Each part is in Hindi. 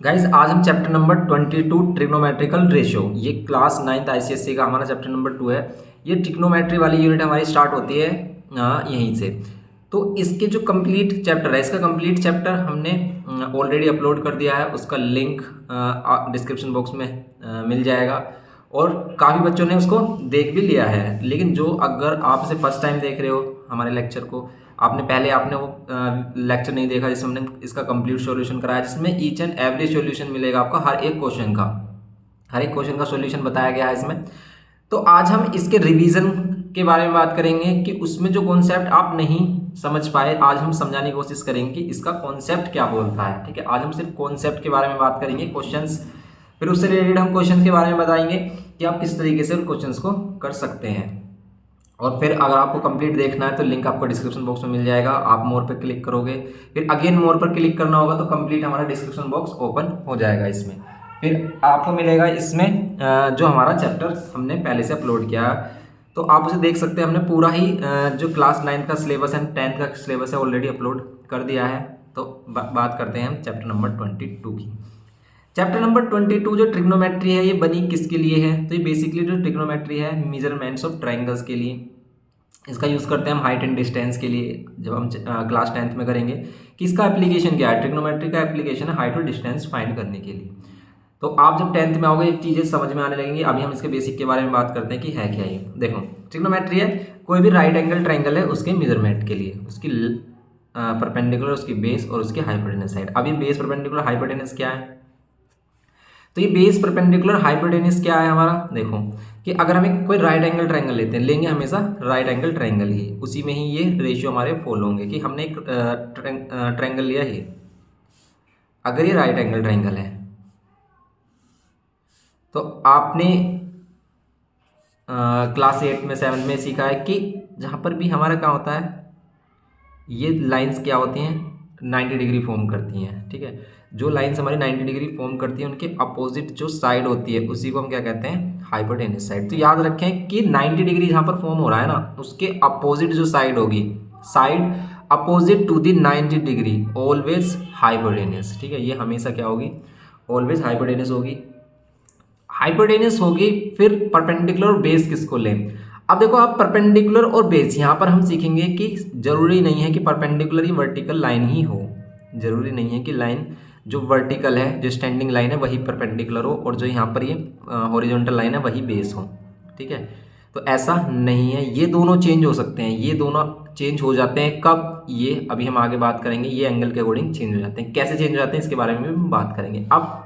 गाइज आज हम चैप्टर नंबर 22 ट्रिग्नोमेट्रिकल रेशियो, ये क्लास 9th आईसीएससी का हमारा चैप्टर नंबर 2 है। ये ट्रिग्नोमेट्री वाली यूनिट हमारी स्टार्ट होती है यहीं से। तो इसके जो कंप्लीट चैप्टर है, इसका कंप्लीट चैप्टर हमने ऑलरेडी अपलोड कर दिया है। उसका लिंक डिस्क्रिप्शन बॉक्स में मिल जाएगा और काफ़ी बच्चों ने उसको देख भी लिया है। लेकिन जो अगर आप इसे फर्स्ट टाइम देख रहे हो हमारे लेक्चर को, आपने वो लेक्चर नहीं देखा जिसमें हमने इसका कंप्लीट सॉल्यूशन कराया, जिसमें ईच एंड एवरी सॉल्यूशन मिलेगा आपका, हर एक क्वेश्चन का सॉल्यूशन बताया गया है इसमें। तो आज हम इसके रिवीजन के बारे में बात करेंगे कि उसमें जो कॉन्सेप्ट आप नहीं समझ पाए, आज हम समझाने की कोशिश करेंगे कि इसका कॉन्सेप्ट क्या बोलता है। ठीक है, आज हम सिर्फ कॉन्सेप्ट के बारे में बात करेंगे, क्वेश्चंस, फिर उससे रिलेटेड हम क्वेश्चन के बारे में बताएंगे कि आप किस तरीके से उन क्वेश्चंस को कर सकते हैं। और फिर अगर आपको कंप्लीट देखना है तो लिंक आपको डिस्क्रिप्शन बॉक्स में मिल जाएगा। आप मोर पर क्लिक करोगे, फिर अगेन मोर पर क्लिक करना होगा तो कंप्लीट हमारा डिस्क्रिप्शन बॉक्स ओपन हो जाएगा। इसमें फिर आपको मिलेगा इसमें जो हमारा चैप्टर हमने पहले से अपलोड किया है, तो आप उसे देख सकते हैं। हमने पूरा ही जो क्लास 9 का सिलेबस एंड 10th का सिलेबस है ऑलरेडी अपलोड कर दिया है। तो बात करते हैं हम चैप्टर नंबर 22 की। चैप्टर नंबर 22 जो ट्रिग्नोमेट्री है, ये बनी किसके लिए है? तो ये बेसिकली जो ट्रिग्नोमेट्री है मेजरमेंट्स ऑफ ट्राइंगल्स के लिए इसका यूज़ करते हैं हम, हाइट एंड डिस्टेंस के लिए। जब हम क्लास 10th में करेंगे कि इसका एप्लीकेशन क्या है, ट्रिग्नोमेट्री का एप्लीकेशन है हाइट और डिस्टेंस फाइंड करने के लिए। तो आप जब 10th में आओगे ये चीज़ें समझ में आने लगेंगी। अभी हम इसके बेसिक के बारे में बात करते हैं कि है क्या ये। देखो, ट्रिग्नोमेट्री है कोई भी राइट एंगल ट्राइंगल है उसके मेजरमेंट के लिए, उसकी परपेंडिकुलर, उसकी बेस और उसकी हाइपोटेनस साइड। अब ये बेस, परपेंडिकुलर, हाइपोटेनस क्या है? तो ये बेस, परपेंडिकुलर, हाइपोटेनस क्या है हमारा? देखो कि अगर हमें कोई राइट एंगल ट्रायंगल लेते हैं, लेंगे हमेशा राइट एंगल ट्रायंगल ही, उसी में ही ये रेशियो हमारे फॉलो होंगे कि हमने एक ट्रायंगल लिया ही, अगर ये राइट एंगल ट्रायंगल है तो आपने क्लास 8 में 7 में सीखा है कि जहाँ पर भी हमारा क्या होता है, ये लाइंस क्या होती हैं, 90 डिग्री फॉर्म करती हैं। ठीक है, जो लाइंस हमारी 90 डिग्री फॉर्म करती हैं उनके अपोजिट जो साइड होती है उसी को हम क्या कहते हैं, हाइपोटेनस साइड। तो याद रखें कि 90 डिग्री जहाँ पर फॉर्म हो रहा है ना, उसके अपोजिट जो साइड होगी, side opposite to the 90 degree always hypotenuse. ठीक है, ये हमेशा क्या होगी, ऑलवेज हाइपोटेनस होगी। हाइपोटेनस होगी। फिर परपेंडिकुलर और बेस किसको लें? अब देखो, आप परपेंडिकुलर और बेस यहाँ पर हम सीखेंगे कि जरूरी नहीं है कि परपेंडिकुलर ही वर्टिकल लाइन ही हो, जरूरी नहीं है कि लाइन जो वर्टिकल है, जो स्टैंडिंग लाइन है वही परपेंडिकुलर हो और जो यहाँ पर ये हॉरिजॉन्टल लाइन है वही बेस हो। ठीक है, तो ऐसा नहीं है, ये दोनों चेंज हो सकते हैं। ये दोनों चेंज हो जाते हैं कब? ये अभी हम आगे बात करेंगे। ये एंगल के अकॉर्डिंग चेंज हो जाते हैं। कैसे चेंज हो जाते हैं इसके बारे में भी हम बात करेंगे। अब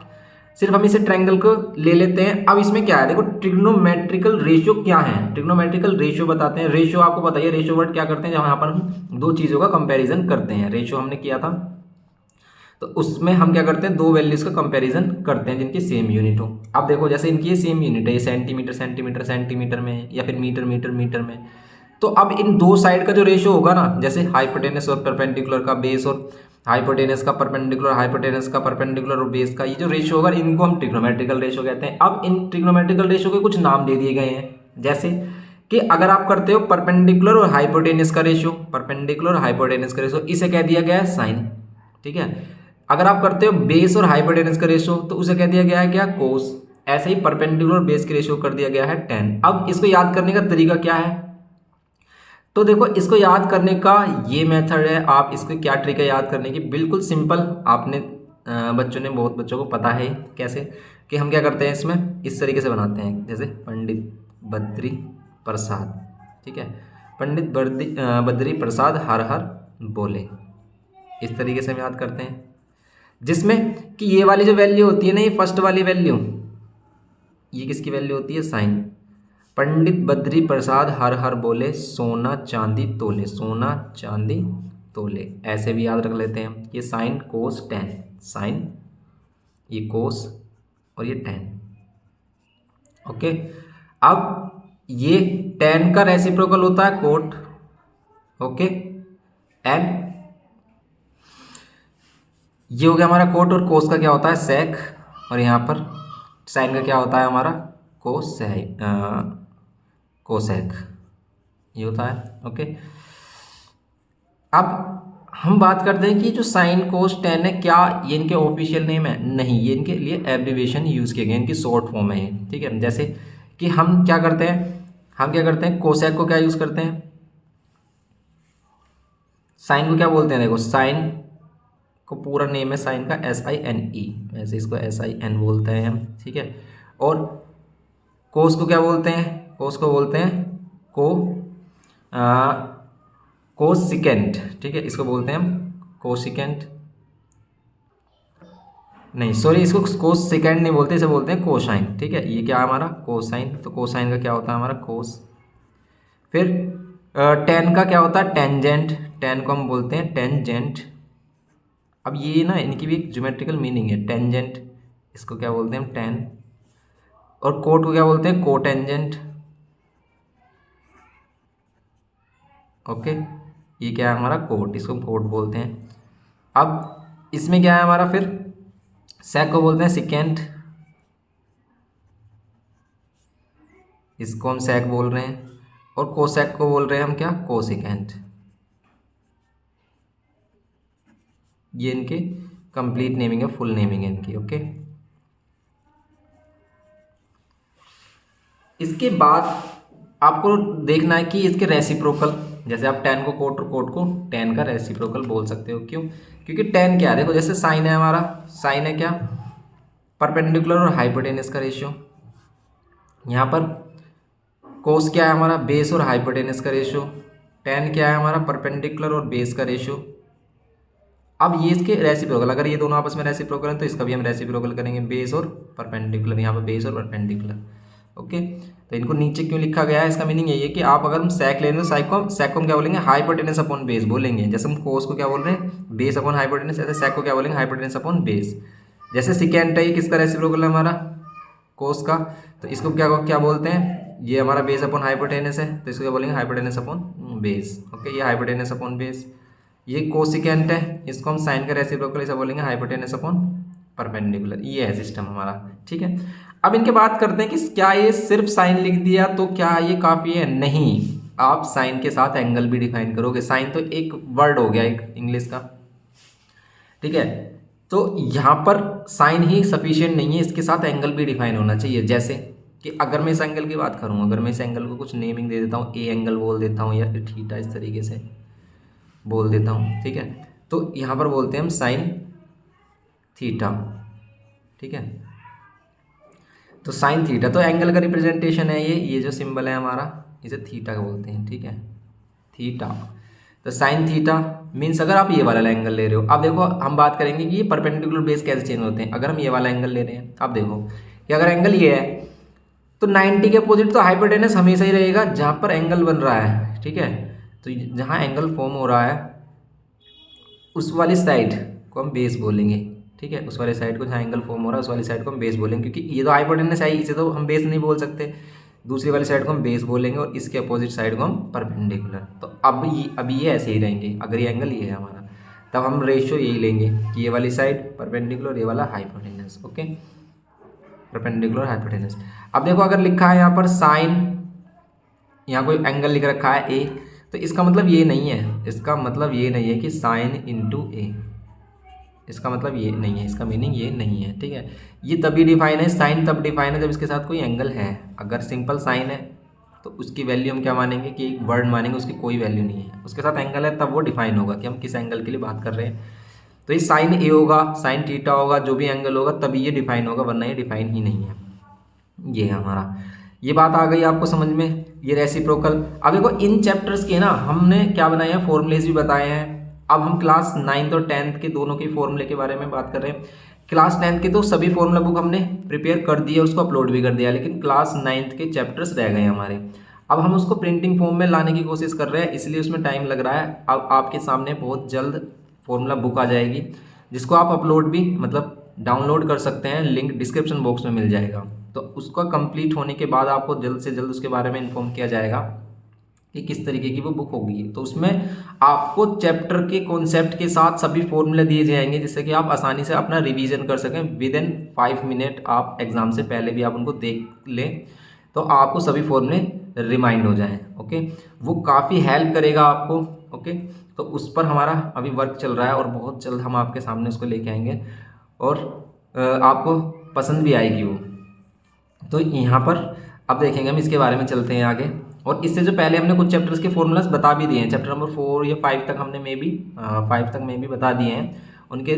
सिर्फ हम इसे ट्रायंगल को ले लेते हैं। अब इसमें क्या है, देखो ट्रिग्नोमेट्रिकल रेशियो क्या है, ट्रिग्नोमेट्रिकल रेशियो बताते हैं। रेशियो आपको बताइए, रेशियो वर्ड क्या करते हैं, जहाँ पर हम दो चीज़ों का कंपैरिजन करते हैं। रेशियो हमने किया था तो उसमें हम क्या करते हैं, दो वैल्यूज का कंपैरिजन करते हैं जिनकी सेम यूनिट हो। अब देखो, जैसे इनकी ये सेम यूनिट है, ये सेंटीमीटर सेंटीमीटर सेंटीमीटर में या फिर मीटर मीटर मीटर में। तो अब इन दो साइड का जो रेशियो होगा ना, जैसे हाइपोटेनस और परपेंडिकुलर का बेस, और हाइपोटेनस का परपेंडिकुलर, हाइपोटेनस का परपेंडिकुलर और बेस का ये जो रेशियो होगा, इनको हम ट्रिग्नोमेट्रिकल रेशियो कहते हैं। अब इन ट्रिग्नोमेट्रिकल रेशियो के कुछ नाम दे दिए गए हैं, जैसे कि अगर आप करते हो परपेंडिकुलर और हाइपोटेनस का रेशियो, परपेंडिकुलर हाइपोटेनस का रेशियो, इसे कह दिया गया है साइन। ठीक है, अगर आप करते हो बेस और हाइपोटेनस का रेशियो तो उसे कह दिया गया है क्या, कोस। ऐसे ही परपेंडिकुलर और बेस के रेशियो कर दिया गया है tan। अब इसको याद करने का तरीका क्या है? तो देखो, इसको याद करने का ये मेथड है। आप इसको क्या ट्रिक है याद करने की, बिल्कुल सिंपल। आपने बच्चों ने, बहुत बच्चों को पता है कैसे, कि हम क्या करते हैं, इसमें इस तरीके से बनाते हैं, जैसे पंडित बद्री प्रसाद। ठीक है, पंडित बद्री प्रसाद हर हर बोले, इस तरीके से हम याद करते हैं। जिसमें कि ये वाली जो वैल्यू होती है ना, ये फर्स्ट वाली वैल्यू, ये किसकी वैल्यू होती है, साइन। पंडित बद्री प्रसाद हर हर बोले सोना चांदी तोले, सोना चांदी तोले, ऐसे भी याद रख लेते हैं। ये साइन कोस टेन, साइन, ये कोस और ये टेन। ओके, अब ये टेन का रेसिप्रोकल होता है कोट। ओके, एंड ये हो गया हमारा कोट, और कोस का क्या होता है, सेक। और यहाँ पर साइन का क्या होता है हमारा, कोसेक, कोसेक, ये होता है। ओके, अब हम बात करते हैं कि जो साइन कोस टेन है, क्या ये इनके ऑफिशियल नेम है? नहीं, ये इनके लिए एब्रीविएशन यूज़ किए गए, इनकी शॉर्ट फॉर्म है ये, ठीक है। जैसे कि हम क्या करते हैं, कोसेक को क्या यूज़ करते हैं, साइन को क्या बोलते हैं, देखो साइन को पूरा नेम है साइन का SINE, वैसे इसको SIN बोलते हैं हम, ठीक है। और कोस को क्या बोलते हैं, कोस को बोलते हैं कोसिकेंट, ठीक है, इसको बोलते हैं हम कोसिकेंट, नहीं सॉरी, इसको कोसिकेंट नहीं बोलते, इसे बोलते हैं कोसाइन, ठीक है। ये क्या है हमारा कोसाइन, तो कोसाइन का क्या होता है हमारा कोस। फिर टेन का क्या होता है टेंजेंट, टेन को हम बोलते हैं टेंजेंट। अब ये ना इनकी भी एक ज्योमेट्रिकल मीनिंग है, टेंजेंट इसको क्या बोलते हैं हम टेन। और कोट को क्या बोलते हैं कोटेंजेंट, ओके। ये क्या है हमारा कोट, इसको कोट बोलते हैं। अब इसमें क्या है हमारा, फिर सेक को बोलते हैं सिकेंट, इसको हम सेक बोल रहे हैं। और कोसेक को बोल रहे हैं हम क्या कोसिकेंट। ये इनके कंप्लीट नेमिंग है, फुल नेमिंग है इनकी, ओके। इसके बाद आपको देखना है कि इसके रेसिप्रोकल, जैसे आप टेन को कोट और कोट को टेन का रेसिप्रोकल बोल सकते हो, क्यों? क्योंकि टेन क्या है, देखो जैसे साइन है हमारा, साइन है क्या परपेंडिकुलर और हाइपोटेनस का रेशियो। यहाँ पर कोस क्या है हमारा बेस और हाइपोटेनस का रेशियो। टेन क्या है हमारा परपेंडिकुलर और बेस का रेशियो। अब ये इसके रेसिप्रोकल, अगर ये दोनों आपस में रेसिप्रोकल हैं तो इसका भी हम रेसिप्रोकल करेंगे, बेस और परपेंडिकुलर, यहाँ पर बेस और परपेंडिकुलर, ओके। तो इनको नीचे क्यों लिखा गया है, इसका मीनिंग यही है कि आप अगर हम सेक ले रहे हैं तो सेक को हम क्या बोलेंगे हाइपोटेनस अपॉन बेस बोलेंगे। जैसे हम कोस को क्या बोल रहे हैं बेस अपॉन हाइपोटेनस, ऐसे सेक को क्या बोलेंगे हाइपोटेनस अपॉन बेस। जैसे सिकेंट है, ये किसका रेसिप्रोकल है हमारा कोस का, तो इसको क्या क्या बोलते हैं, ये हमारा बेस अपॉन हाइपोटेनस है तो इसको क्या बोलेंगे हाइपोटेनस अपॉन बेस, ओके। ये हाइपोटेनस अपॉन बेस। ये कोसिकेंट है, इसको हम साइन का रेसिप्रोकल ऐसा बोलेंगे हाइपोटेनस अपॉन परपेंडिकुलर। ये है सिस्टम हमारा, ठीक है। अब इनके बात करते हैं कि क्या ये सिर्फ साइन लिख दिया तो क्या ये काफ़ी है? नहीं, आप साइन के साथ एंगल भी डिफाइन करोगे। साइन तो एक वर्ड हो गया एक इंग्लिश का, ठीक है। तो यहाँ पर साइन ही सफिशिएंट नहीं है, इसके साथ एंगल भी डिफाइन होना चाहिए। जैसे कि अगर मैं इस एंगल की बात करूँ, अगर मैं इस एंगल को कुछ नेमिंग दे देता हूँ, ए एंगल बोल देता हूँ या थीटा इस तरीके से बोल देता हूँ, ठीक है। तो यहाँ पर बोलते हैं हम साइन थीटा, ठीक है। तो साइन थीटा तो एंगल का रिप्रेजेंटेशन है, ये जो सिंबल है हमारा इसे थीटा का बोलते हैं, ठीक है, थीटा। तो साइन थीटा मीन्स अगर आप ये वाला एंगल ले रहे हो, अब देखो हम बात करेंगे कि ये परपेंडिकुलर बेस कैसे चेंज होते हैं। अगर हम ये वाला एंगल ले रहे हैं, अब देखो कि अगर एंगल ये है तो 90 के अपोजिट तो हाइपोटेनस हमेशा ही रहेगा जहाँ पर एंगल बन रहा है, ठीक है। तो जहाँ एंगल फॉर्म हो रहा है उस वाली साइड को हम बेस बोलेंगे, ठीक है। उस वाले साइड को जहाँ एंगल फॉर्म हो रहा है उस वाली साइड को हम बेस बोलेंगे, क्योंकि ये तो हाइपोटेनस है, इसे तो हम बेस नहीं बोल सकते। दूसरी वाली साइड को हम बेस बोलेंगे और इसके अपोजिट साइड को हम परपेंडिकुलर। तो अब ये ऐसे ही रहेंगे, अगर ये एंगल ये है हमारा तब हम रेशियो यही लेंगे कि ये वाली साइड परपेंडिकुलर, ये वाला हाइपोटेनस, ओके, परपेंडिकुलर हाइपोटेनस। अब देखो अगर लिखा है यहाँ पर साइन, यहाँ कोई एंगल लिख रखा है ए, तो इसका मतलब ये नहीं है, इसका मतलब ये नहीं है कि साइन इंटू ए, इसका मतलब ये नहीं है, इसका मीनिंग ये नहीं है, ठीक है। ये तभी डिफाइन है, साइन तब डिफाइन है जब इसके साथ कोई एंगल है। अगर सिंपल साइन है तो उसकी वैल्यू हम क्या मानेंगे कि एक वर्ड मानेंगे, उसकी कोई वैल्यू नहीं है। उसके साथ एंगल है तब वो डिफाइन होगा कि हम किस एंगल के लिए बात कर रहे हैं। तो ये साइन ए होगा, साइन थीटा होगा, जो भी एंगल होगा तभी ये डिफाइन होगा, वरना ये डिफाइन ही नहीं है। ये है हमारा, ये बात आ गई आपको समझ में, ये रेसिप्रोकल। अब देखो इन चैप्टर्स के ना हमने क्या बनाया है, फॉर्मूलेज भी बताए हैं। अब हम क्लास 9th और 10th के दोनों के फॉर्मूले के बारे में बात कर रहे हैं। क्लास 10th के तो सभी फॉर्मूला बुक हमने प्रिपेयर कर दी है, उसको अपलोड भी कर दिया, लेकिन क्लास 9th के चैप्टर्स रह गए हमारे। अब हम उसको प्रिंटिंग फॉर्म में लाने की कोशिश कर रहे हैं, इसलिए उसमें टाइम लग रहा है। अब आपके सामने बहुत जल्द फॉर्मूला बुक आ जाएगी, जिसको आप अपलोड भी मतलब डाउनलोड कर सकते हैं, लिंक डिस्क्रिप्शन बॉक्स में मिल जाएगा। तो उसका कंप्लीट होने के बाद आपको जल्द से जल्द उसके बारे में इन्फॉर्म किया जाएगा कि किस तरीके की वो बुक होगी। तो उसमें आपको चैप्टर के कॉन्सेप्ट के साथ सभी फॉर्मूले दिए जाएंगे, जिससे कि आप आसानी से अपना रिवीजन कर सकें। विद इन 5 मिनट आप एग्जाम से पहले भी आप उनको देख लें तो आपको सभी फॉर्मूले रिमाइंड हो जाएं, ओके। वो काफ़ी हेल्प करेगा आपको, ओके। तो उस पर हमारा अभी वर्क चल रहा है और बहुत जल्द हम आपके सामने उसको लेके आएंगे और आपको पसंद भी आएगी वो। तो यहाँ पर अब देखेंगे हम इसके बारे में, चलते हैं आगे। और इससे जो पहले हमने कुछ चैप्टर्स के फॉर्मूलाज बता भी दिए हैं, चैप्टर नंबर 4 या 5 तक हमने मे बी 5 तक मे बी बता दिए हैं। उनके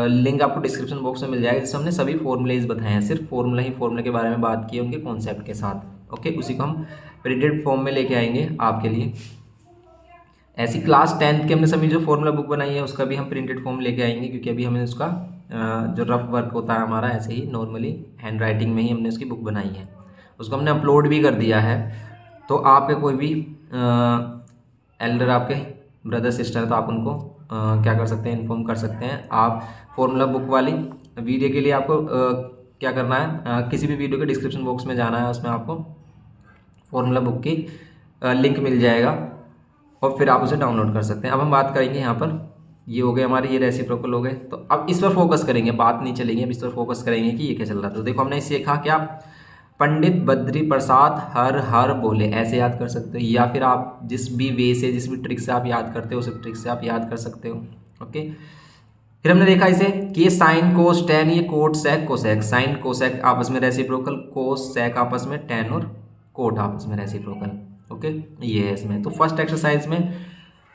लिंक आपको डिस्क्रिप्शन बॉक्स में मिल जाएगा, जिसमें हमने सभी फॉर्मूलेज बताए हैं, सिर्फ फॉर्मूले के बारे में बात की है उनके कॉन्सेप्ट के साथ। ओके, उसी को हम प्रिंटेड फॉर्म में लेके आएंगे आपके लिए। ऐसी क्लास 10th के हमने सभी जो फॉर्मूला बुक बनाई है उसका भी हम प्रिंटेड फॉर्म लेके आएंगे, क्योंकि अभी हमने उसका जो रफ वर्क होता है हमारा, ऐसे ही नॉर्मली हैंड राइटिंग में ही हमने उसकी बुक बनाई है, उसको हमने अपलोड भी कर दिया है। तो आपके कोई भी एल्डर आपके ब्रदर सिस्टर है तो आप उनको क्या कर सकते हैं, इन्फॉर्म कर सकते हैं। आप फॉर्मूला बुक वाली वीडियो के लिए आपको क्या करना है, किसी भी वीडियो के डिस्क्रिप्शन बॉक्स में जाना है, उसमें आपको फॉर्मूला बुक की लिंक मिल जाएगा और फिर आप उसे डाउनलोड कर सकते हैं। अब हम बात करेंगे यहाँ पर, ये हो गए हमारे, ये रेसिप्रोकल हो गए। तो अब इस पर फोकस करेंगे, बात नहीं चलेगी, अब इस पर फोकस करेंगे कि ये क्या चल रहा था। तो देखो हमने सीखा क्या, पंडित बद्री प्रसाद हर हर बोले, ऐसे याद कर सकते हो, या फिर आप जिस भी वे से, जिस भी ट्रिक से आप याद करते हो उस ट्रिक से आप याद कर सकते हो। ओके, फिर हमने देखा इसे कि ये साइन कोस टेन, ये cot sec cosec, sine cosec आपस में रेसिप्रोकल, कोस सेक आपस में, टेन और कोट आपस में रेसिप्रोकल। ओके, ये है इसमें। तो फर्स्ट एक्सरसाइज में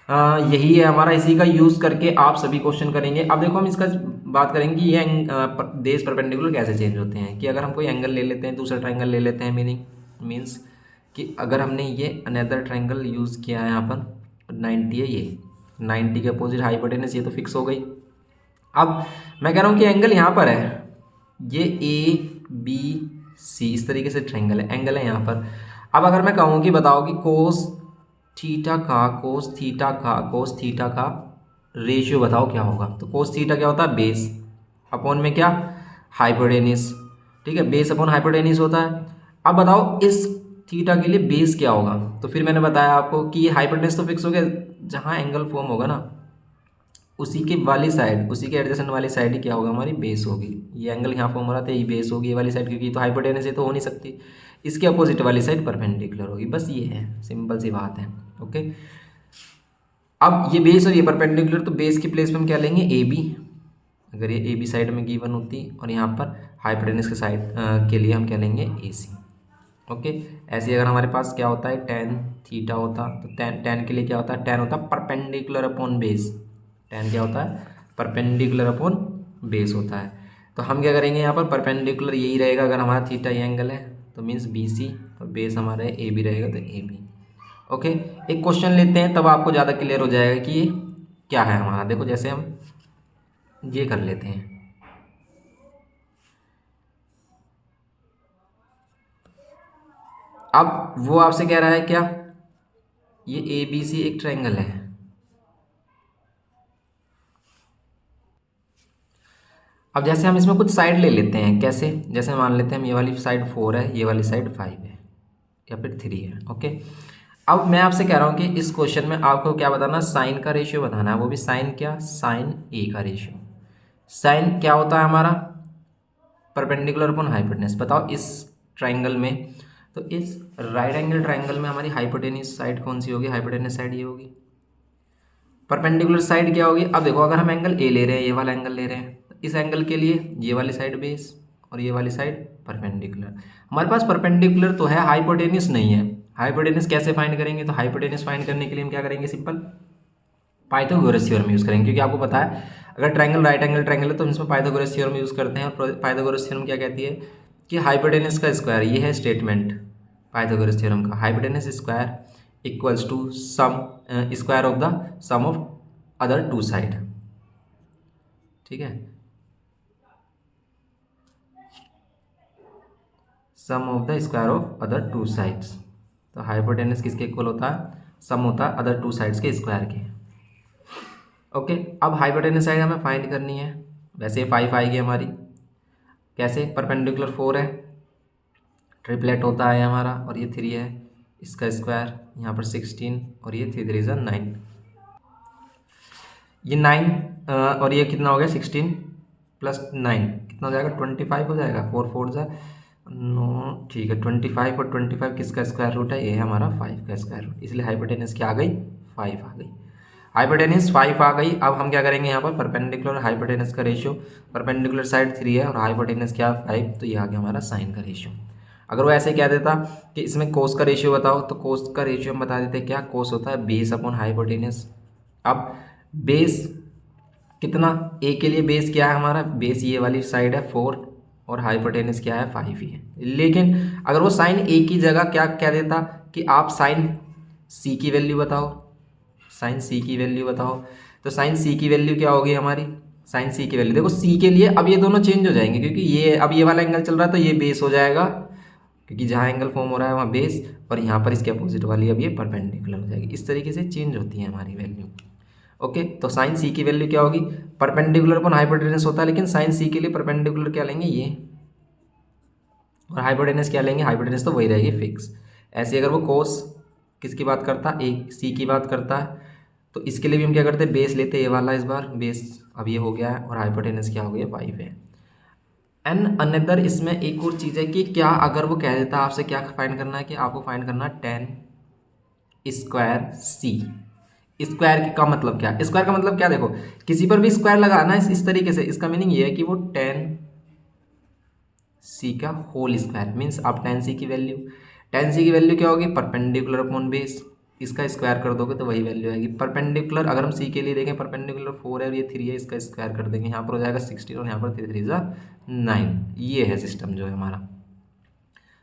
यही है हमारा, इसी का यूज़ करके आप सभी क्वेश्चन करेंगे। अब देखो हम इसका बात करेंगे कि ये देश परपेंडिकुलर कैसे चेंज होते हैं। कि अगर हम कोई एंगल ले लेते हैं, दूसरा ट्रायंगल ले लेते हैं, मीन्स कि अगर हमने ये अनदर ट्रायंगल यूज़ किया है यहाँ पर 90 है, ये 90 के अपोजिट हाइपोटेनस, ये तो फिक्स हो गई। अब मैं कह रहा हूँ कि एंगल यहाँ पर है, ये ABC इस तरीके से ट्रायंगल है, एंगल है यहाँ पर। अब अगर मैं कहूँ कि बताओ कि कोस थीटा का रेशियो बताओ क्या होगा। तो कोस थीटा क्या होता है, बेस अपॉन में क्या, हाइपोटेनिस। ठीक है, बेस अपॉन हाइपोटेनिस होता है। अब बताओ इस थीटा के लिए बेस क्या होगा। तो फिर मैंने बताया आपको कि ये हाइपोटेनिस तो फिक्स हो गया, जहाँ एंगल फॉर्म होगा ना उसी के वाली साइड, उसी के एडजेसेंट वाली साइड ही क्या होगा, हमारी बेस होगी। ये एंगल यहाँ फॉर्म हो रहा था, ये बेस होगी ये वाली साइड, क्योंकि तो हाइपोटेनस है तो हो नहीं सकती। इसके अपोजिट वाली साइड परपेंडिकुलर होगी, बस ये है, सिंपल सी बात है। ओके, अब ये बेस और ये परपेंडिकुलर, तो बेस की प्लेस पे हम क्या लेंगे, AB। अगर ये AB साइड में गिवन होती और यहाँ पर हाइपोटेनस के साइड के लिए हम क्या लेंगे, AC। ओके, ऐसे अगर हमारे पास क्या होता है, tan थीटा होता, तो tan के लिए क्या होता है, tan होता है परपेंडिकुलर अपॉन बेस। tan क्या होता है, परपेंडिकुलर अपॉन बेस होता है। तो हम क्या करेंगे यहाँ पर, परपेंडिकुलर यही रहेगा, अगर हमारा थीटा ये एंगल है तो मीन्स BC, और बेस हमारा AB रहेगा तो AB। ओके, एक क्वेश्चन लेते हैं, तब आपको ज़्यादा क्लियर हो जाएगा कि ये क्या है हमारा। देखो जैसे हम ये कर लेते हैं, अब वो आपसे कह रहा है क्या, ये ABC एक ट्रायंगल है। अब जैसे हम इसमें कुछ साइड ले लेते हैं, कैसे, जैसे मान लेते हैं हम ये वाली साइड 4 है, ये वाली साइड 5 है या फिर 3 है। ओके, अब मैं आपसे कह रहा हूँ कि इस क्वेश्चन में आपको क्या बताना, साइन का रेशियो बताना है, वो भी साइन क्या, साइन A का रेशियो। साइन क्या होता है हमारा, परपेंडिकुलर अपॉन हाइपोटेनस। बताओ इस ट्राइंगल में, तो इस राइट एंगल ट्राइंगल में हमारी हाइपोटेनस साइड कौन सी होगी, हाइपोटेनस साइड ये होगी। परपेंडिकुलर साइड क्या होगी, अब देखो अगर हम एंगल A ले रहे हैं, ये वाला एंगल ले रहे हैं, तो इस एंगल के लिए ये वाली साइड बेस और ये वाली साइड परपेंडिकुलर। हमारे पास परपेंडिकुलर तो है, हाइपोटेनस नहीं है। हाइपोटेनस कैसे फाइंड करेंगे, तो हाइपोटेनस फाइंड करने के लिए हम क्या करेंगे, सिंपल पाइथागोरस थ्योरम यूज़ करेंगे, क्योंकि आपको पता है अगर ट्रायंगल राइट एंगल ट्रायंगल है तो हम इसमें पाइथागोरस थ्योरम यूज़ करते हैं। और पाइथागोरस थ्योरम क्या कहती है कि हाइपोटेनस का स्क्वायर, ये है स्टेटमेंट पाइथागोरस थ्योरम का, hypotenuse square equals to sum square of the sum of other two side. ठीक है, sum of the square of other two sides. तो हाइपोटेनस किसके इक्वल होता है, सम होता है अदर टू साइड्स के स्क्वायर के। ओके, अब हाइपोटेनस साइड हमें फाइंड करनी है, वैसे 5 आएगी हमारी, कैसे, परपेंडिकुलर 4 है, ट्रिपलेट होता है हमारा, और ये 3 है, इसका स्क्वायर यहाँ पर 16 और ये 3 3 9, ये 9 और ये कितना हो गया 16 प्लस 9 कितना हो जाएगा 25 हो जाएगा, 4 4 जा 9, ठीक है 25, और 25 किसका स्क्वायर रूट है, ये है हमारा 5 का स्क्वायर रूट, इसलिए हाइपोटेनस क्या आ गई, 5 आ गई। हाइपोटेनस 5 आ गई। अब हम क्या करेंगे यहाँ पर परपेंडिकुलर हाइपोटेनस का रेशियो, परपेंडिकुलर साइड 3 है और हाइपोटेनस क्या 5, तो ये आ गया हमारा साइन का रेशियो। अगर वो ऐसे क्या देता कि इसमें कोस का रेशियो बताओ, तो कोस का रेशियो हम बता देते क्या, कोस होता है बेस अपॉन हाइपोटेनस। अब बेस कितना, ए के लिए बेस क्या है हमारा, बेस ये वाली साइड है 4 और हाइपोटेनस क्या है 5 ही है। लेकिन अगर वो साइन ए की जगह क्या क्या देता कि आप साइन सी की वैल्यू बताओ, साइन सी की वैल्यू बताओ, तो साइन सी की वैल्यू क्या होगी हमारी, साइन सी की वैल्यू देखो सी के लिए अब ये दोनों चेंज हो जाएंगे, क्योंकि ये अब ये वाला एंगल चल रहा है तो ये बेस हो जाएगा, क्योंकि जहाँ एंगल फॉर्म हो रहा है वहाँ बेस, और यहाँ पर इसके अपोजिट वाली अब ये परपेंडिकुलर हो जाएगी। इस तरीके से चेंज होती है हमारी वैल्यू। ओके, तो साइन सी की वैल्यू क्या होगी, परपेंडिकुलर अपन हाइपोटेनस होता है, लेकिन साइन सी के लिए परपेंडिकुलर क्या लेंगे ये, और हाइपोटेनस क्या लेंगे, हाइपोटेनस तो वही रहेगी फिक्स। ऐसे अगर वो कोस किसकी बात करता, ए सी की बात करता है, तो इसके लिए भी हम क्या करते हैं, बेस लेते हैं, ये वाला इस बार बेस अब ये हो गया है, और हाइपोटेनस क्या हो गया 5 है। एंड अनदर इसमें एक और चीज़ है कि क्या अगर वो कह देता आपसे क्या फाइंड करना है, कि आपको फाइंड करना है टेन स्क्वायर सी। स्क्वायर का मतलब क्या, स्क्वायर का मतलब क्या, देखो किसी पर भी स्क्वायर लगाना इस तरीके से, इसका मीनिंग ये है कि वो टेन सी का होल स्क्वायर, मीन्स आप टेन सी की वैल्यू क्या होगी, परपेंडिकुलर अपॉन बेस, इसका स्क्वायर कर दोगे तो वही वैल्यू आएगी। परपेंडिकुलर अगर हम सी के लिए देखें, परपेंडिकुलर 4 है और ये 3 है, इसका स्क्वायर कर देंगे, यहाँ पर हो जाएगा 16 और यहाँ पर 3 3 9। ये है सिस्टम जो है हमारा।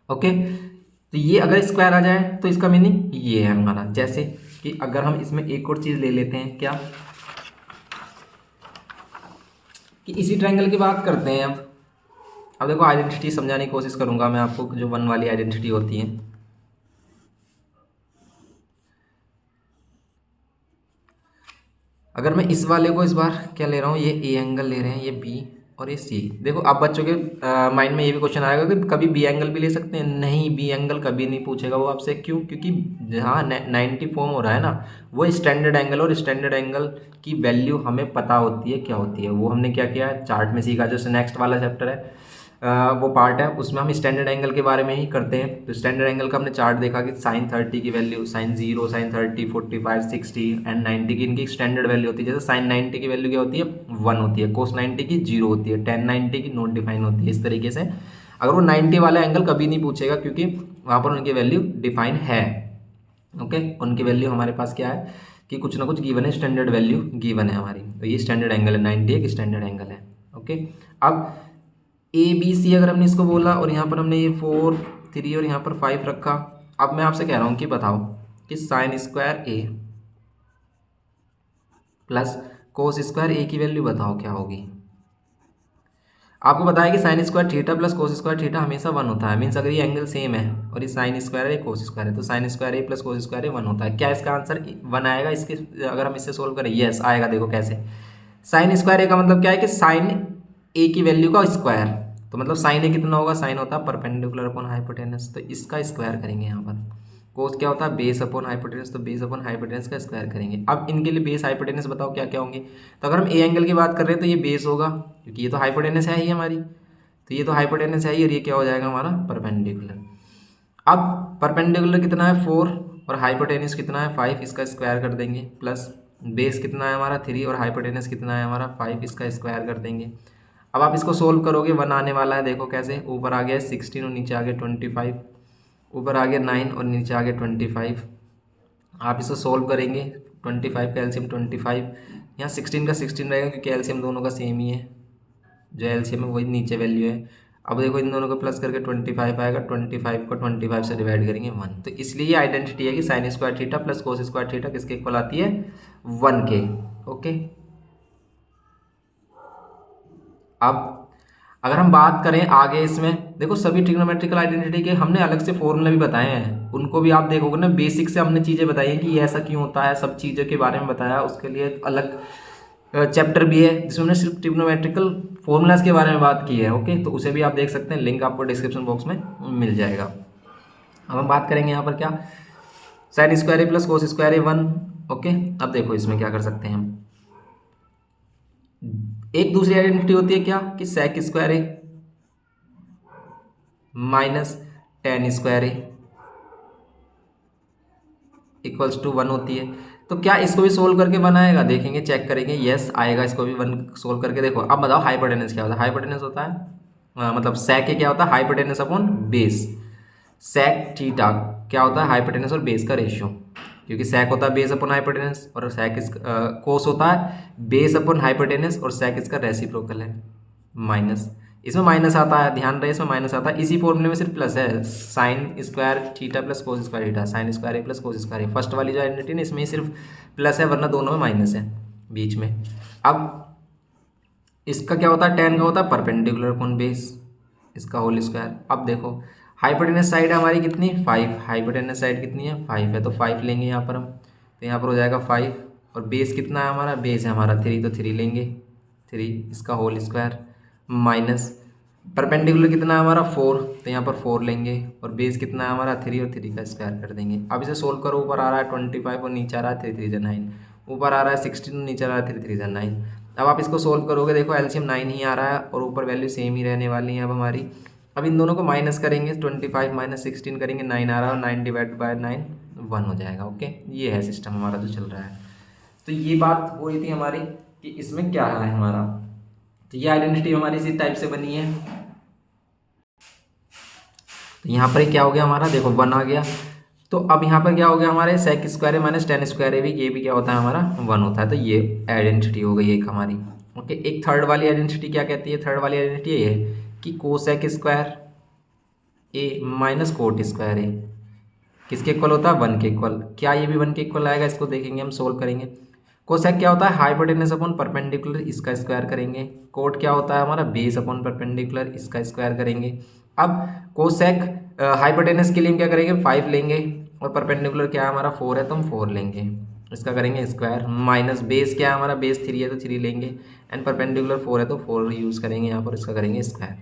ओके, तो ये अगर स्क्वायर आ जाए तो इसका मीनिंग ये है हमारा। जैसे कि अगर हम इसमें एक और चीज़ ले लेते हैं क्या, कि इसी ट्रायंगल की बात करते हैं अब देखो आइडेंटिटी समझाने की कोशिश करूंगा मैं आपको, जो वन वाली आइडेंटिटी होती है। अगर मैं इस वाले को इस बार क्या ले रहा हूँ, ये ए एंगल ले रहे हैं, ये बी और ये सी। देखो आप बच्चों के माइंड में ये भी क्वेश्चन आएगा कि कभी बी एंगल भी ले सकते हैं, नहीं बी एंगल कभी नहीं पूछेगा वो आपसे, क्यों, क्योंकि जहाँ 90 फॉर्म हो रहा है ना, वो स्टैंडर्ड एंगल, और स्टैंडर्ड एंगल की वैल्यू हमें पता होती है क्या होती है। वो हमने क्या किया है, चार्ट में सीखा, जो नेक्स्ट वाला चैप्टर है वो पार्ट है, उसमें हम स्टैंडर्ड एंगल के बारे में ही करते हैं। तो स्टैंडर्ड एंगल का हमने चार्ट देखा कि साइन 30 की वैल्यू, साइन 0, साइन 30, 45, 60 एंड 90 की इनकी स्टैंडर्ड वैल्यू होती है। जैसे साइन 90 की वैल्यू क्या होती है 1 होती है, कोस 90 की 0 होती है, टेन 90 की नॉट डिफाइन होती है। इस तरीके से अगर वो 90 वाला एंगल कभी नहीं पूछेगा, क्योंकि वहाँ पर उनकी वैल्यू डिफाइन है। ओके, उनकी वैल्यू हमारे पास क्या है कि कुछ ना कुछ गिवन है, स्टैंडर्ड वैल्यू गिवन है हमारी, तो ये स्टैंडर्ड एंगल है, 90 एक स्टैंडर्ड एंगल है। ओके, अब ए बी सी अगर हमने इसको बोला, और यहाँ पर हमने ये 4 3 और यहाँ पर 5 रखा। अब मैं आपसे कह रहा हूँ कि बताओ कि sign square A plus cos square ए की वैल्यू बताओ क्या होगी। आपको बताया कि sign square theta plus cos square theta हमेशा 1 होता है, मीन्स अगर ये एंगल सेम है और ये साइन स्क्वायर है कोस स्क्वायर है, तो sign square A plus cos square ए 1 होता है। क्या इसका आंसर 1 आएगा इसके, अगर हम इससे सोल्व करें, यस आएगा। देखो कैसे, साइन स्क्वायर ए का मतलब क्या है कि साइन ए की वैल्यू का स्क्वायर, तो मतलब साइन ए कितना होगा, साइन होता है परपेंडिकुलर अपॉन हाइपोटेनस, तो इसका स्क्वायर करेंगे यहाँ पर। कोस क्या होता है, बेस अपॉन हाइपोटेनस, तो बेस अपॉन हाइपोटेनस का स्क्वायर करेंगे। अब इनके लिए बेस हाइपोटेनस बताओ क्या क्या होंगे। तो अगर हम ए एंगल की बात कर रहे हैं तो ये बेस होगा, क्योंकि ये तो हाइपोटेनस है ही हमारी, तो ये तो हाइपोटेनस है ही, और ये क्या हो जाएगा हमारा परपेंडिकुलर। अब परपेंडिकुलर कितना है 4 और हाइपोटेनस कितना है 5, इसका स्क्वायर कर देंगे, प्लस बेस कितना है हमारा 3 और हाइपोटेनस कितना है हमारा 5, इसका स्क्वायर कर देंगे। अब आप इसको सोल्व करोगे 1 आने वाला है, देखो कैसे, ऊपर आ गया 16 और नीचे आ गया 25, ऊपर आ गया 9 और नीचे आ गया 25। आप इसको सोल्व करेंगे, 25 का एलसीएम 25, यहाँ 16 का 16 रहेगा क्योंकि एलसीएम दोनों का सेम ही है, जो एलसीएम है वही नीचे वैल्यू है। अब देखो इन दोनों को प्लस करके 25 आएगा, 25 को 25 से डिवाइड करेंगे 1, तो इसलिए ये आइडेंटिटी है कि sign square theta plus cos square theta किसके इक्वल आती है 1 के। ओके, अब अगर हम बात करें आगे इसमें, देखो सभी ट्रिग्नोमेट्रिकल आइडेंटिटी के हमने अलग से फॉर्मूला भी बताए हैं, उनको भी आप देखोगे ना, बेसिक से हमने चीज़ें बताई हैं कि ये ऐसा क्यों होता है, सब चीज़ों के बारे में बताया, उसके लिए अलग चैप्टर भी है जिसमें हमने सिर्फ ट्रिग्नोमेट्रिकल फॉर्मूलाज के बारे में बात की है। ओके, तो उसे भी आप देख सकते हैं, लिंक आपको डिस्क्रिप्शन बॉक्स में मिल जाएगा। अब हम बात करेंगे यहाँ पर क्या, sign square A plus cos square A 1। Okay, अब देखो इसमें क्या कर सकते हैं हम, एक दूसरी आइडेंटिटी होती है क्या कि sec square A minus tan square A equals to 1 होती है। तो क्या इसको भी सोल्व करके बनाएगा, देखेंगे, चेक करेंगे, यस आएगा, इसको भी वन सोल्व करके देखो। अब बताओ हाइपोटेनस क्या होता है। हाइपोटेनस होता है मतलब सेक क्या होता है, hypotenuse upon base. Sec theta क्या होता है, हाइपोटेनस और बेस का रेशियो, क्योंकि सेक होता है बेस अपॉन हाइपोटेनस और सेक इस कोस होता है बेस अपॉन हाइपोटेनस और सेक इसका रेसिप्रोकल है माइनस। इसमें माइनस आता है, ध्यान रहे, इसमें माइनस आता है। इसी फॉर्मूले में सिर्फ प्लस है, sine square theta plus cos square theta, sine square A plus cos square A. First वाली जो आइडेंटिटी ना इसमें सिर्फ प्लस है, वरना दोनों में माइनस है बीच में। अब इसका क्या होता है, टेन का होता है परपेंडिकुलर अपॉन बेस, इसका होल स्क्वायर। अब देखो हाइपोटेनस साइड हमारी कितनी, 5, हाइपोटेनस साइड कितनी है, 5 है, तो 5 लेंगे यहाँ पर हम, तो यहाँ पर हो जाएगा 5। और बेस कितना है हमारा, बेस है हमारा 3, तो 3 लेंगे, 3 इसका होल स्क्वायर माइनस परपेंडिकुलर कितना है हमारा 4, तो यहाँ पर 4 लेंगे और बेस कितना है हमारा 3 और 3 का स्क्वायर कर देंगे। अब इसे सोल्व करो, ऊपर आ रहा है 25 और नीचे आ रहा है 3 3 9, ऊपर आ रहा है 16 और नीचे आ रहा है 3 3 9। अब आप इसको सोल्व करोगे, देखो एलसीएम 9 ही आ रहा है और ऊपर वैल्यू सेम ही रहने वाली है अब हमारी। अब इन दोनों को माइनस करेंगे, 25 माइनस 16 करेंगे, 9 आ रहा है और 9 डिवाइड बाय 9 1 हो जाएगा। ओके, ये है सिस्टम हमारा जो चल रहा है। तो ये बात हो रही थी हमारी कि इसमें क्या है हमारा, तो ये आइडेंटिटी हमारी इसी टाइप से बनी है। तो यहाँ पर क्या हो गया हमारा, देखो 1 आ गया। तो अब यहाँ पर क्या हो गया हमारे, सेक स्क्वायर है माइनस टेन स्क्वायर है भी, ये भी क्या होता है हमारा 1 होता है। तो ये आइडेंटिटी हो गई एक हमारी। ओके, एक थर्ड वाली आइडेंटिटी क्या कहती है, थर्ड वाली आइडेंटिटी ये है कि cosec square A minus cot square ए किसके इक्वल होता है, 1 के इक्वल। क्या ये भी 1 के इक्वल आएगा, इसको देखेंगे हम, सोल्व करेंगे। कोसेक क्या होता है, हाइपोटेनस अपॉन परपेंडिकुलर, इसका स्क्वायर करेंगे। कोट क्या होता है हमारा, बेस अपॉन परपेंडिकुलर, इसका स्क्वायर करेंगे। अब कोसेक हाइपोटेनस के लिए हम क्या करेंगे, 5 लेंगे और परपेंडिकुलर क्या है हमारा 4 है, तो हम 4 लेंगे, इसका करेंगे स्क्वायर माइनस बेस क्या है हमारा, बेस 3 है तो 3 लेंगे एंड परपेंडिकुलर 4 है तो 4 यूज़ करेंगे यहाँ पर, इसका करेंगे स्क्वायर।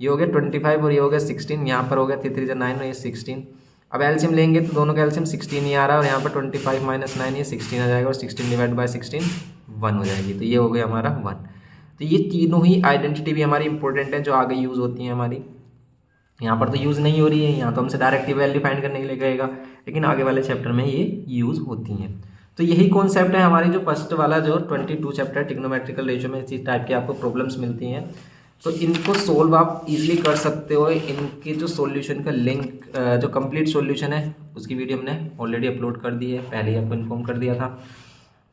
ये हो गया 25 और ये हो गया 16, यहाँ पर हो गया 3 3 9 और ये 16। अब एलसीएम लेंगे तो दोनों का एलसीएम 16 ही आ रहा है और यहाँ पर 25 माइनस 9 ये 16 आ जाएगा और 16 डिवाइड बाय 16 1 हो जाएगी। तो ये हो गया हमारा 1। तो ये तीनों ही आइडेंटिटी भी हमारी इंपॉर्टेंट है जो आगे यूज़ होती हैं हमारी। यहाँ पर तो यूज़ नहीं हो रही है, यहाँ तो हमसे डायरेक्ट वैल्यू फाइंड करने के लिए कहेगा, लेकिन आगे वाले चैप्टर में ये यूज़ होती हैं। तो यही कॉन्सेप्ट है हमारी जो फर्स्ट वाला जो 22 चैप्टर ट्रिग्नोमेट्रिकल रेशियो में इसी टाइप की आपको प्रॉब्लम्स मिलती हैं। तो इनको सोल्व आप इजीली कर सकते हो। इनके जो सॉल्यूशन का लिंक जो कंप्लीट सॉल्यूशन है उसकी वीडियो हमने ऑलरेडी अपलोड कर दी है, पहले ही आपको इन्फॉर्म कर दिया था।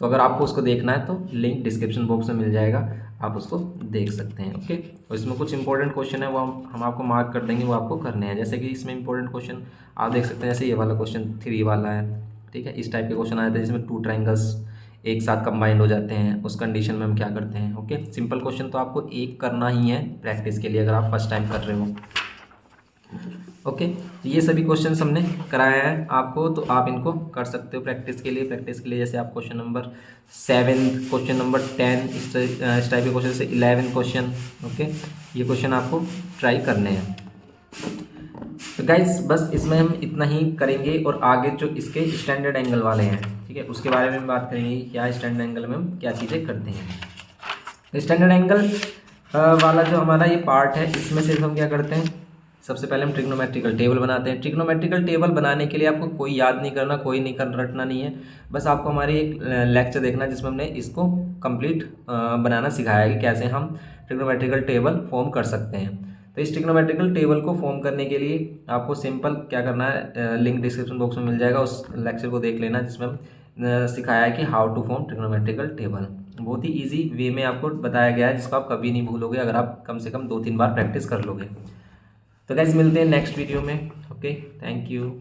तो अगर आपको उसको देखना है तो लिंक डिस्क्रिप्शन बॉक्स में मिल जाएगा, आप उसको देख सकते हैं। ओके, और इसमें कुछ इंपॉर्टेंट क्वेश्चन है वो हम आपको मार्क कर देंगे, वो आपको करने हैं। जैसे कि इसमें इंपॉर्टेंट क्वेश्चन आप देख सकते हैं, जैसे ये वाला क्वेश्चन 3 वाला है, ठीक है, इस टाइप के क्वेश्चन आए थे जिसमें 2 ट्राइंगल्स एक साथ कंबाइंड हो जाते हैं, उस कंडीशन में हम क्या करते हैं। ओके, सिंपल क्वेश्चन तो आपको एक करना ही है प्रैक्टिस के लिए अगर आप फर्स्ट टाइम कर रहे हो। ओके, तो ये सभी क्वेश्चंस हमने कराया है आपको, तो आप इनको कर सकते हो प्रैक्टिस के लिए। जैसे आप क्वेश्चन नंबर 7, क्वेश्चन नंबर 10, इस टाइप के क्वेश्चन से 11 क्वेश्चन, ओके, ये क्वेश्चन आपको ट्राई करने हैं। तो गाइस बस इसमें हम इतना ही करेंगे और आगे जो इसके स्टैंडर्ड एंगल वाले हैं, ठीक है, उसके बारे में बात करेंगे, क्या स्टैंडर्ड एंगल में हम क्या चीज़ें करते हैं। स्टैंडर्ड एंगल वाला जो हमारा ये पार्ट है, इसमें सिर्फ हम क्या करते हैं, सबसे पहले हम ट्रिग्नोमेट्रिकल टेबल बनाते हैं। ट्रिग्नोमेट्रिकल टेबल बनाने के लिए आपको कोई याद नहीं करना, कोई नहीं कर रटना नहीं है, बस आपको हमारी एक लेक्चर देखना जिसमें हमने इसको कंप्लीट बनाना सिखाया है कि कैसे हम ट्रिग्नोमेट्रिकल टेबल फॉर्म कर सकते हैं। तो इस ट्रिग्नोमेट्रिकल टेबल को फॉर्म करने के लिए आपको सिंपल क्या करना है, लिंक डिस्क्रिप्शन बॉक्स में मिल जाएगा, उस लेक्चर को देख लेना जिसमें हम सिखाया है कि how to form trigonometrical table. बहुत ही ईजी वे में आपको बताया गया है जिसको आप कभी नहीं भूलोगे अगर आप कम से कम 2-3 बार प्रैक्टिस कर लोगे। तो गाइस मिलते हैं नेक्स्ट वीडियो में। Okay, thank you.